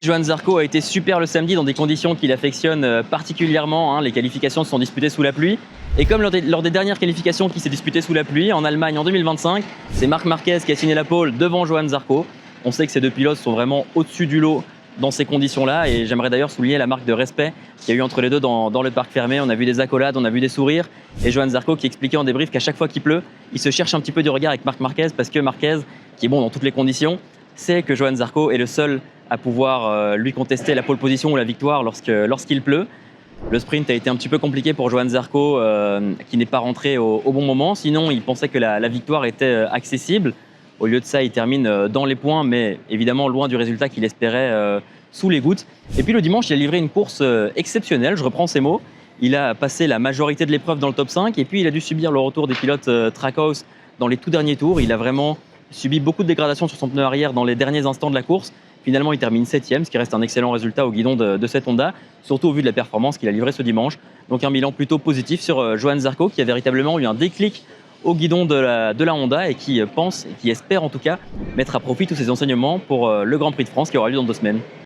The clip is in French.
Johann Zarco a été super le samedi dans des conditions qu'il affectionne particulièrement, hein. Les qualifications se sont disputées sous la pluie. Et comme lors des dernières qualifications qui s'est disputées sous la pluie, en Allemagne en 2025, c'est Marc Marquez qui a signé la pole devant Johann Zarco. On sait que ces deux pilotes sont vraiment au-dessus du lot dans ces conditions-là. Et j'aimerais d'ailleurs souligner la marque de respect qu'il y a eu entre les deux dans le parc fermé. On a vu des accolades, on a vu des sourires. Et Johann Zarco qui expliquait en débrief qu'à chaque fois qu'il pleut, il se cherche un petit peu du regard avec Marc Marquez parce que Marquez, qui est bon dans toutes les conditions, sait que Johann Zarco est le seul à pouvoir lui contester la pole position ou la victoire lorsqu'il pleut. Le sprint a été un petit peu compliqué pour Johann Zarco qui n'est pas rentré au bon moment. Sinon, il pensait que la victoire était accessible. Au lieu de ça, il termine dans les points, mais évidemment loin du résultat qu'il espérait sous les gouttes. Et puis le dimanche, il a livré une course exceptionnelle, je reprends ses mots. Il a passé la majorité de l'épreuve dans le top 5 et puis il a dû subir le retour des pilotes Trackhouse dans les tout derniers tours. Il a vraiment subi beaucoup de dégradations sur son pneu arrière dans les derniers instants de la course. Finalement, il termine 7e, ce qui reste un excellent résultat au guidon de cette Honda, surtout au vu de la performance qu'il a livrée ce dimanche. Donc un bilan plutôt positif sur Johann Zarco, qui a véritablement eu un déclic au guidon de la Honda et qui pense, et qui espère en tout cas, mettre à profit tous ses enseignements pour le Grand Prix de France qui aura lieu dans 2 semaines.